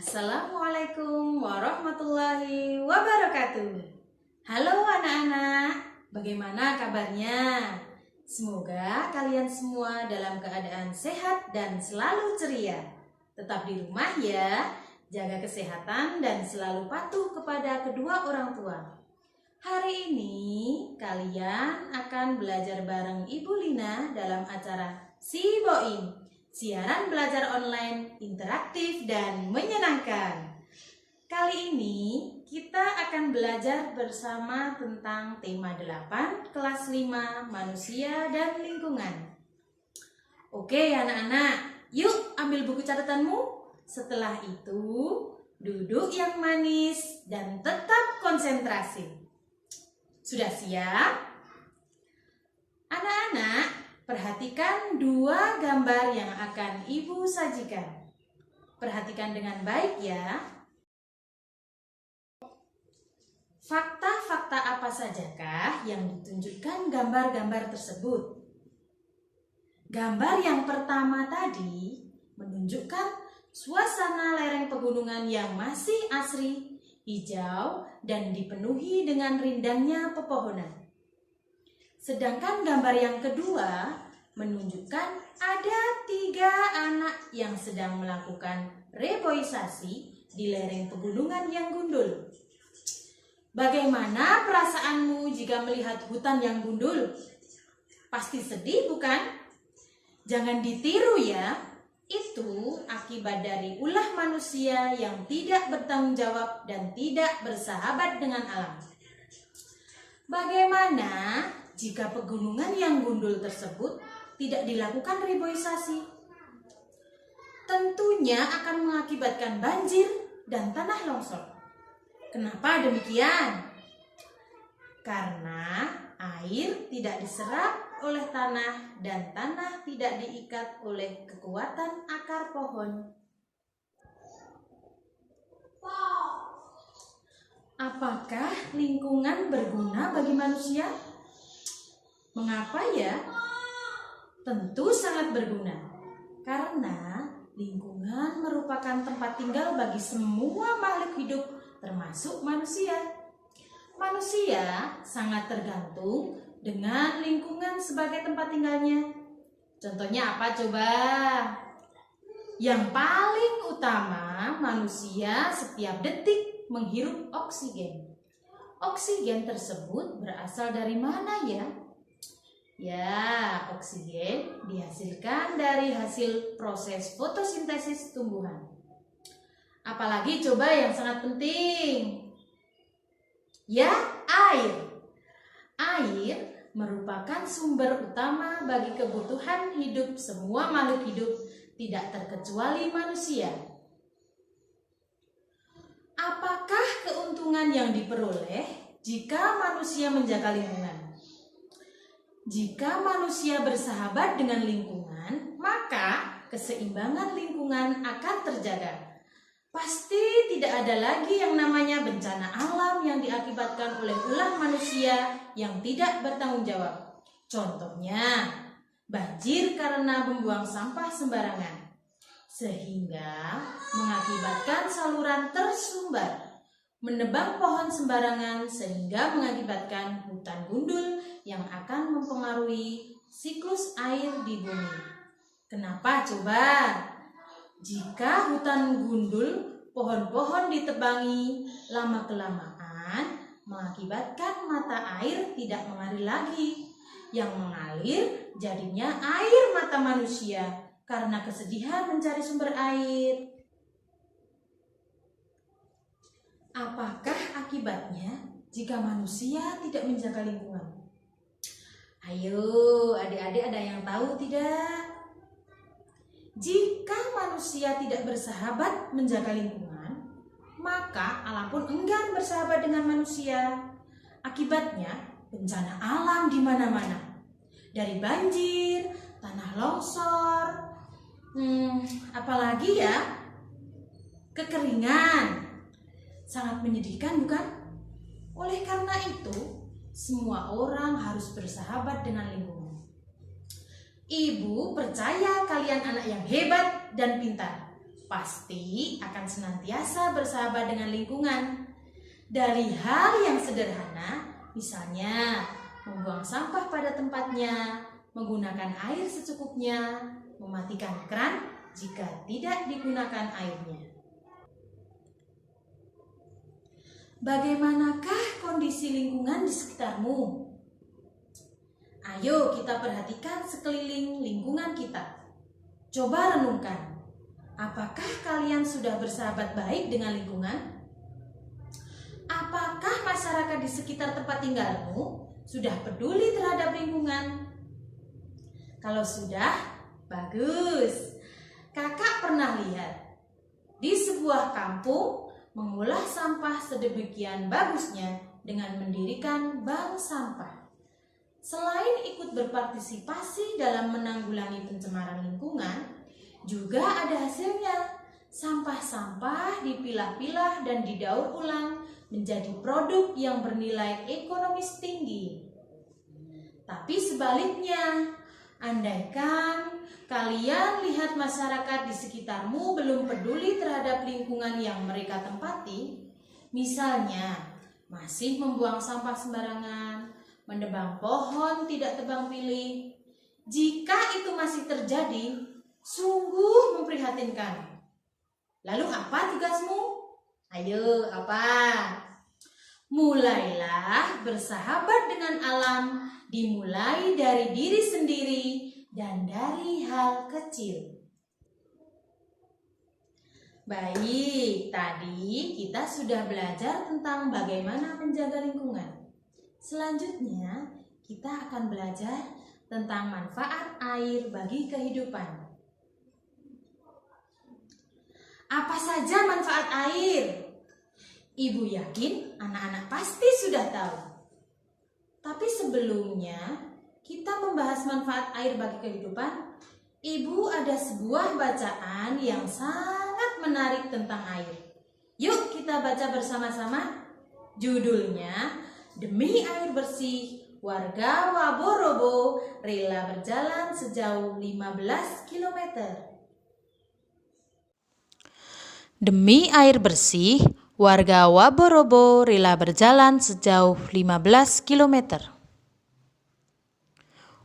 Assalamualaikum warahmatullahi wabarakatuh. Halo anak-anak, bagaimana kabarnya? Semoga kalian semua dalam keadaan sehat dan selalu ceria. Tetap di rumah ya, jaga kesehatan dan selalu patuh kepada kedua orang tua. Hari ini kalian akan belajar bareng Ibu Lina dalam acara Si Boing. Siaran belajar online interaktif dan menyenangkan. Kali ini kita akan belajar bersama tentang tema 8 kelas 5 manusia dan lingkungan. Oke anak-anak, yuk ambil buku catatanmu. Setelah itu duduk yang manis dan tetap konsentrasi. Sudah siap? Anak-anak, perhatikan dua gambar yang akan Ibu sajikan. Perhatikan dengan baik ya. Fakta-fakta apa sajakah yang ditunjukkan gambar-gambar tersebut? Gambar yang pertama tadi menunjukkan suasana lereng pegunungan yang masih asri, hijau, dan dipenuhi dengan rindangnya pepohonan. Sedangkan gambar yang kedua menunjukkan ada 3 anak yang sedang melakukan reboisasi di lereng pegunungan yang gundul. Bagaimana perasaanmu jika melihat hutan yang gundul? Pasti sedih bukan? Jangan ditiru ya, itu akibat dari ulah manusia yang tidak bertanggung jawab dan tidak bersahabat dengan alam. Bagaimana jika pegunungan yang gundul tersebut tidak dilakukan reboisasi? Tentunya akan mengakibatkan banjir dan tanah longsor. Kenapa demikian? Karena air tidak diserap oleh tanah dan tanah tidak diikat oleh kekuatan akar pohon. Apakah lingkungan berguna bagi manusia? Mengapa ya? Tentu sangat berguna, karena lingkungan merupakan tempat tinggal bagi semua makhluk hidup, termasuk manusia. Manusia sangat tergantung dengan lingkungan sebagai tempat tinggalnya. Contohnya apa coba? Yang paling utama, manusia setiap detik menghirup oksigen. Oksigen tersebut berasal dari mana ya? Ya, oksigen dihasilkan dari hasil proses fotosintesis tumbuhan. Apalagi coba yang sangat penting? Ya, air. Air merupakan sumber utama bagi kebutuhan hidup semua makhluk hidup, tidak terkecuali manusia. Apakah keuntungan yang diperoleh jika manusia menjaga lingkungan? Jika manusia bersahabat dengan lingkungan, maka keseimbangan lingkungan akan terjaga. Pasti tidak ada lagi yang namanya bencana alam yang diakibatkan oleh ulah manusia yang tidak bertanggung jawab. Contohnya, banjir karena membuang sampah sembarangan, sehingga mengakibatkan saluran tersumbat, menebang pohon sembarangan sehingga mengakibatkan hutan gundul yang akan mempengaruhi siklus air di bumi. Kenapa coba? Jika hutan gundul, pohon-pohon ditebangi, lama-kelamaan mengakibatkan mata air tidak mengalir lagi. Yang mengalir jadinya air mata manusia karena kesedihan mencari sumber air. Apakah akibatnya jika manusia tidak menjaga lingkungan? Ayo, adik-adik ada yang tahu tidak? Jika manusia tidak bersahabat menjaga lingkungan, maka alam pun enggan bersahabat dengan manusia. Akibatnya bencana alam di mana-mana. Dari banjir, tanah longsor, apalagi ya? Kekeringan. Sangat menyedihkan bukan? Oleh karena itu, semua orang harus bersahabat dengan lingkungan. Ibu percaya kalian anak yang hebat dan pintar. pasti akan senantiasa bersahabat dengan lingkungan. Dari hal yang sederhana, misalnya membuang sampah pada tempatnya, menggunakan air secukupnya, mematikan keran jika tidak digunakan airnya. Bagaimanakah kondisi lingkungan di sekitarmu? Ayo kita perhatikan sekeliling lingkungan kita. Coba renungkan, apakah kalian sudah bersahabat baik dengan lingkungan? Apakah masyarakat di sekitar tempat tinggalmu sudah peduli terhadap lingkungan? Kalau sudah, bagus. Kakak pernah lihat di sebuah kampung mengolah sampah sedemikian bagusnya dengan mendirikan bank sampah. Selain ikut berpartisipasi dalam menanggulangi pencemaran lingkungan, juga ada hasilnya. Sampah-sampah dipilah-pilah dan didaur ulang menjadi produk yang bernilai ekonomis tinggi. Tapi sebaliknya, andaikan kalian lihat masyarakat di sekitarmu belum peduli terhadap lingkungan yang mereka tempati, misalnya masih membuang sampah sembarangan, menebang pohon tidak tebang pilih, jika itu masih terjadi, sungguh memprihatinkan. Lalu apa tugasmu? Ayo, apa? Mulailah bersahabat dengan alam, dimulai dari diri sendiri dan dari hal kecil. Baik, tadi kita sudah belajar tentang bagaimana menjaga lingkungan. Selanjutnya, kita akan belajar tentang manfaat air bagi kehidupan. Apa saja manfaat air? Ibu yakin anak-anak pasti sudah tahu. Tapi sebelumnya kita membahas manfaat air bagi kehidupan, Ibu ada sebuah bacaan yang sangat menarik tentang air. Yuk kita baca bersama-sama. Judulnya, Demi Air Bersih, warga Waborobo rela berjalan sejauh 15 km. Demi air bersih, warga Waborobo rela berjalan sejauh 15 km.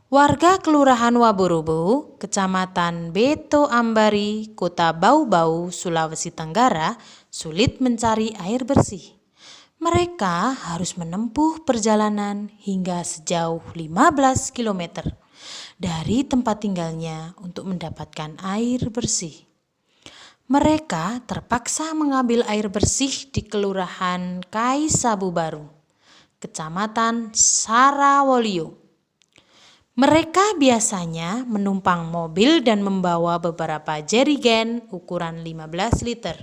Warga Kelurahan Waborobo, Kecamatan Beto Ambari, Kota Bau-Bau, Sulawesi Tenggara, sulit mencari air bersih. Mereka harus menempuh perjalanan hingga sejauh 15 km dari tempat tinggalnya untuk mendapatkan air bersih. Mereka terpaksa mengambil air bersih di Kelurahan Kaisabu Baru, Kecamatan Sarawolio. Mereka biasanya menumpang mobil dan membawa beberapa jerigen ukuran 15 liter.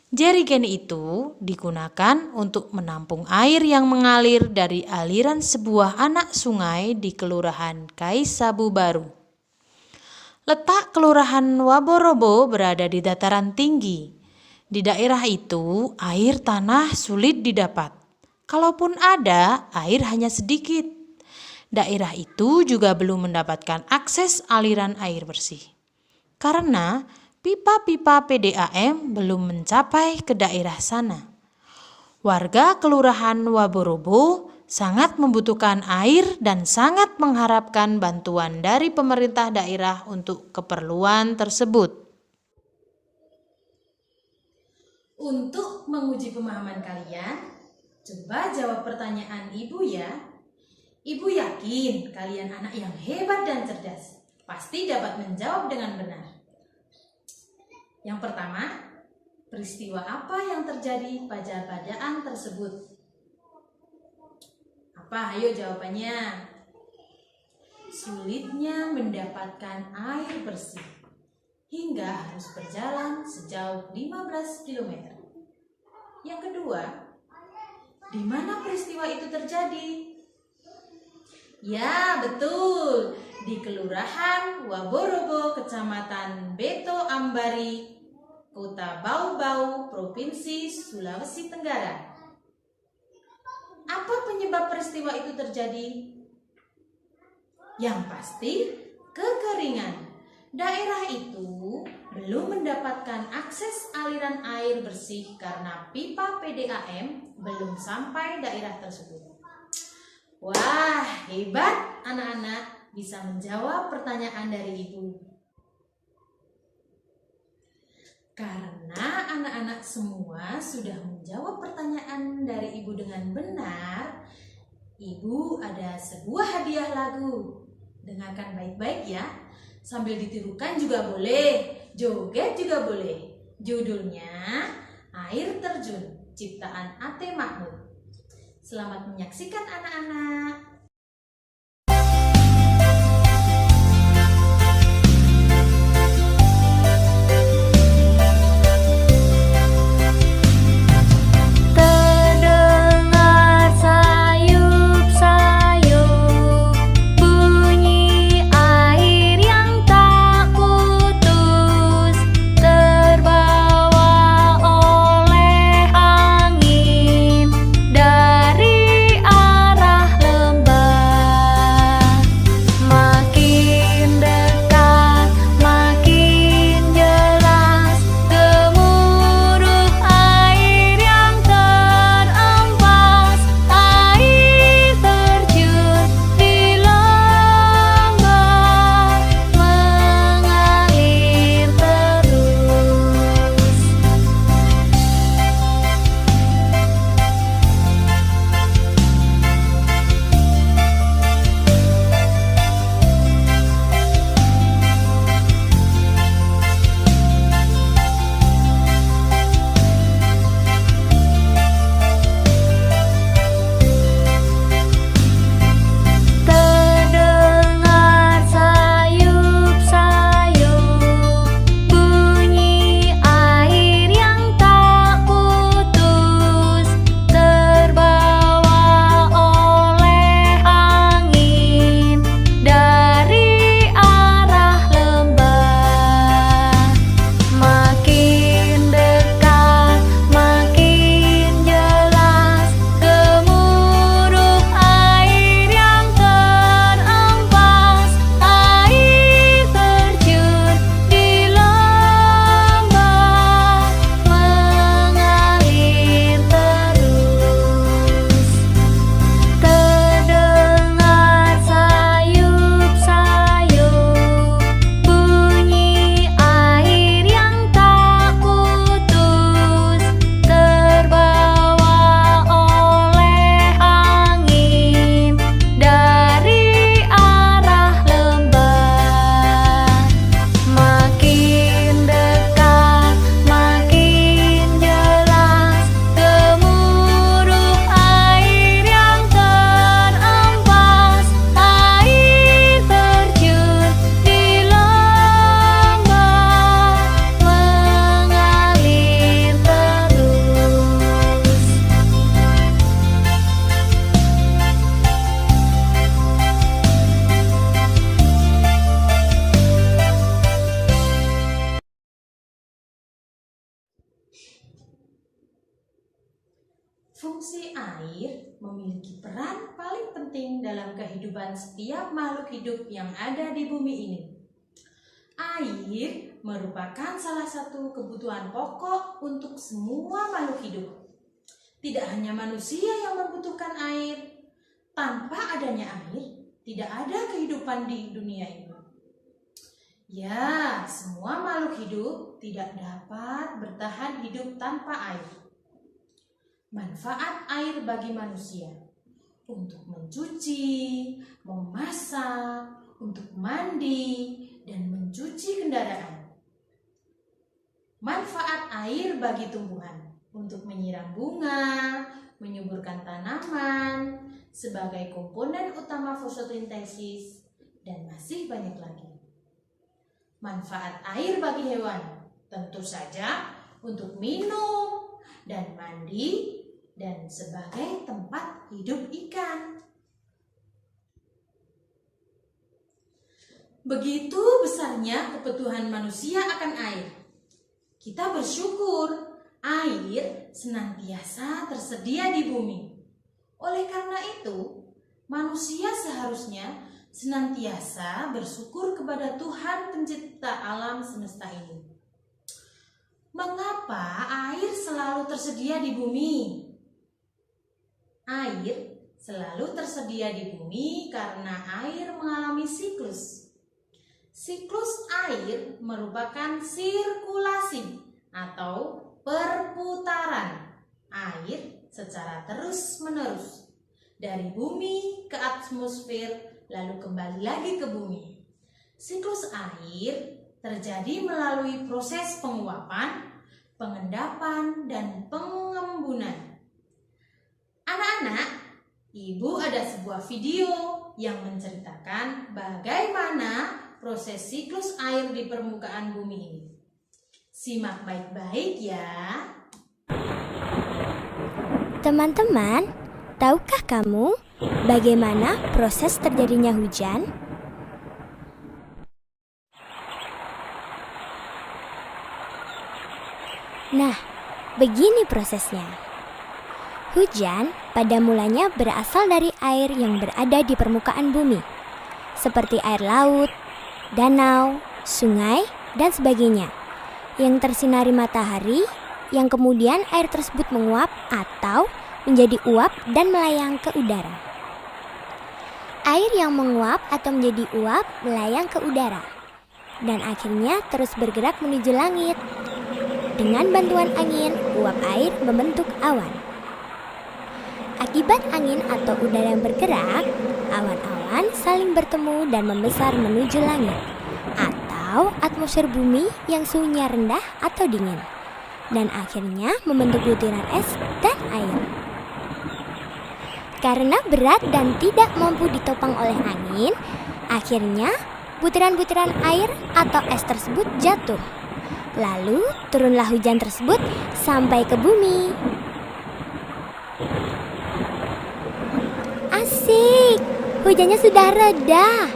Jerigen itu digunakan untuk menampung air yang mengalir dari aliran sebuah anak sungai di Kelurahan Kaisabu Baru. Letak Kelurahan Waborobo berada di dataran tinggi. Di daerah itu, air tanah sulit didapat. Kalaupun ada, air hanya sedikit. Daerah itu juga belum mendapatkan akses aliran air bersih. Karena pipa-pipa PDAM belum mencapai ke daerah sana. Warga Kelurahan Waborobo sangat membutuhkan air dan sangat mengharapkan bantuan dari pemerintah daerah untuk keperluan tersebut. Untuk menguji pemahaman kalian, coba jawab pertanyaan Ibu ya. Ibu yakin kalian anak yang hebat dan cerdas, pasti dapat menjawab dengan benar. Yang pertama, peristiwa apa yang terjadi pada bacaan tersebut? Apa? Ayo jawabannya. Sulitnya mendapatkan air bersih hingga harus berjalan sejauh 15 km. Yang kedua, di mana peristiwa itu terjadi? Ya, betul. Di Kelurahan Waborobo, Kecamatan Beto Ambari, Kota Bau-Bau, Provinsi Sulawesi Tenggara. Apa penyebab peristiwa itu terjadi? Yang pasti, kekeringan. Daerah itu belum mendapatkan akses aliran air bersih karena pipa PDAM belum sampai daerah tersebut. Wah, hebat anak-anak bisa menjawab pertanyaan dari ibu. Karena anak-anak semua sudah menjawab pertanyaan dari ibu dengan benar, ibu ada sebuah hadiah lagu. Dengarkan baik-baik ya, sambil ditirukan juga boleh, joget juga boleh. Judulnya Air Terjun, ciptaan Ate Mahmud. Selamat menyaksikan anak-anak. Fungsi air memiliki peran paling penting dalam kehidupan setiap makhluk hidup yang ada di bumi ini. Air merupakan salah satu kebutuhan pokok untuk semua makhluk hidup. Tidak hanya manusia yang membutuhkan air, tanpa adanya air, tidak ada kehidupan di dunia ini. Ya, semua makhluk hidup tidak dapat bertahan hidup tanpa air. Manfaat air bagi manusia untuk mencuci, memasak, untuk mandi, dan mencuci kendaraan. Manfaat air bagi tumbuhan untuk menyiram bunga, menyuburkan tanaman, sebagai komponen utama fotosintesis, dan masih banyak lagi. Manfaat air bagi hewan tentu saja untuk minum dan mandi, dan sebagai tempat hidup ikan. Begitu besarnya kebutuhan manusia akan air. Kita bersyukur air senantiasa tersedia di bumi. Oleh karena itu, manusia seharusnya senantiasa bersyukur kepada Tuhan pencipta alam semesta ini. Mengapa air selalu tersedia di bumi? Air selalu tersedia di bumi karena air mengalami siklus. Siklus air merupakan sirkulasi atau perputaran air secara terus-menerus dari bumi ke atmosfer lalu kembali lagi ke bumi. Siklus air terjadi melalui proses penguapan, pengendapan, dan pengembunan. Anak-anak, Ibu ada sebuah video yang menceritakan bagaimana proses siklus air di permukaan bumi ini. Simak baik-baik ya. Teman-teman, tahukah kamu bagaimana proses terjadinya hujan? Nah, begini prosesnya. Hujan pada mulanya berasal dari air yang berada di permukaan bumi, seperti air laut, danau, sungai, dan sebagainya, yang tersinari matahari, yang kemudian air tersebut menguap atau menjadi uap dan melayang ke udara. Air yang menguap atau menjadi uap melayang ke udara, dan akhirnya terus bergerak menuju langit. Dengan bantuan angin, uap air membentuk awan. Akibat angin atau udara yang bergerak, awan-awan saling bertemu dan membesar menuju langit atau atmosfer bumi yang suhunya rendah atau dingin, dan akhirnya membentuk butiran es dan air. Karena berat dan tidak mampu ditopang oleh angin, akhirnya butiran-butiran air atau es tersebut jatuh. Lalu turunlah hujan tersebut sampai ke bumi. Asik, hujannya sudah reda.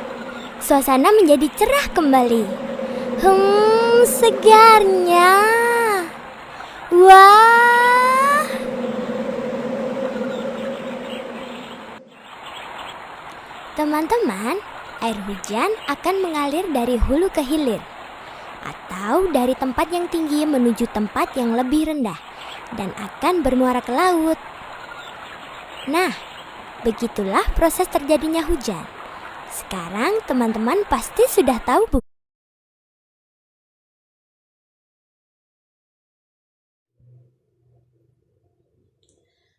Suasana menjadi cerah kembali. Segarnya. Wah. Teman-teman, air hujan akan mengalir dari hulu ke hilir, atau dari tempat yang tinggi menuju tempat yang lebih rendah, dan akan bermuara ke laut. Nah, begitulah proses terjadinya hujan. Sekarang teman-teman pasti sudah tahu bukan?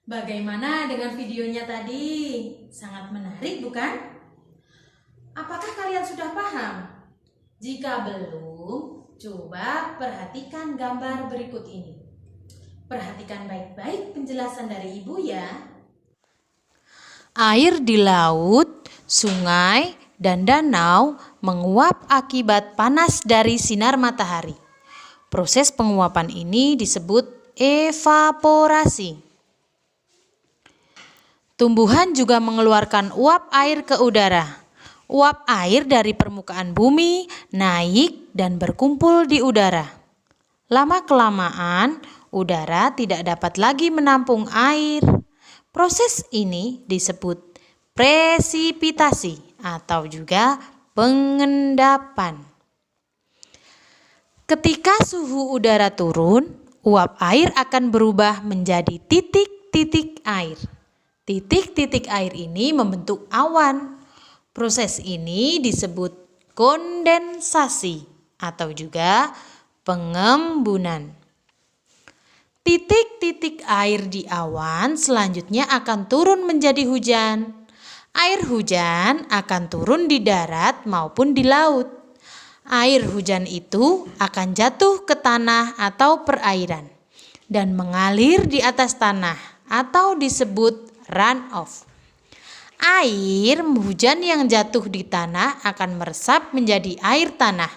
Bagaimana dengan videonya tadi? Sangat menarik bukan? Apakah kalian sudah paham? Jika belum, coba perhatikan gambar berikut ini. Perhatikan baik-baik penjelasan dari Ibu ya. Air di laut, sungai, dan danau menguap akibat panas dari sinar matahari. Proses penguapan ini disebut evaporasi. Tumbuhan juga mengeluarkan uap air ke udara. Uap air dari permukaan bumi naik dan berkumpul di udara. Lama-kelamaan, udara tidak dapat lagi menampung air. Proses ini disebut presipitasi atau juga pengendapan. Ketika suhu udara turun, uap air akan berubah menjadi titik-titik air. Titik-titik air ini membentuk awan. Proses ini disebut kondensasi atau juga pengembunan. Titik-titik air di awan selanjutnya akan turun menjadi hujan. Air hujan akan turun di darat maupun di laut. Air hujan itu akan jatuh ke tanah atau perairan dan mengalir di atas tanah atau disebut runoff. Air hujan yang jatuh di tanah akan meresap menjadi air tanah.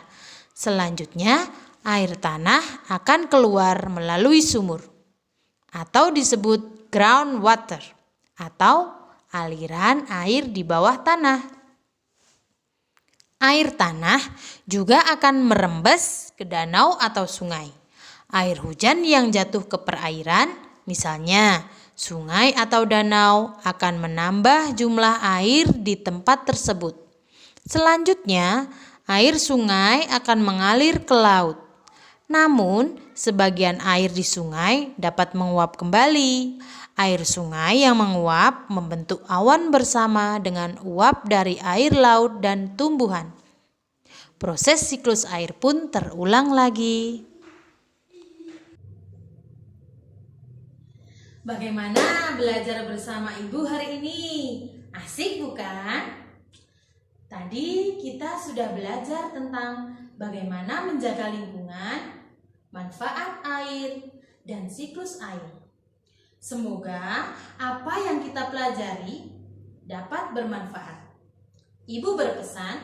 Selanjutnya, air tanah akan keluar melalui sumur atau disebut groundwater atau aliran air di bawah tanah. Air tanah juga akan merembes ke danau atau sungai. Air hujan yang jatuh ke perairan, misalnya sungai atau danau, akan menambah jumlah air di tempat tersebut. Selanjutnya, air sungai akan mengalir ke laut. Namun, sebagian air di sungai dapat menguap kembali. Air sungai yang menguap membentuk awan bersama dengan uap dari air laut dan tumbuhan. Proses siklus air pun terulang lagi. Bagaimana belajar bersama Ibu hari ini? Asik bukan? Tadi kita sudah belajar tentang bagaimana menjaga lingkungan, manfaat air, dan siklus air. Semoga apa yang kita pelajari dapat bermanfaat. Ibu berpesan,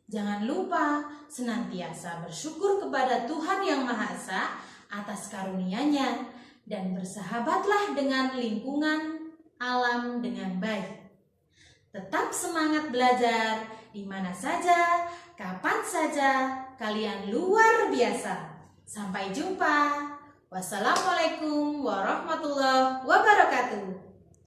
jangan lupa senantiasa bersyukur kepada Tuhan Yang Maha Esa atas karunia-Nya dan bersahabatlah dengan lingkungan alam dengan baik. Tetap semangat belajar di mana saja, kapan saja, kalian luar biasa. Sampai jumpa. Wassalamualaikum warahmatullahi wabarakatuh.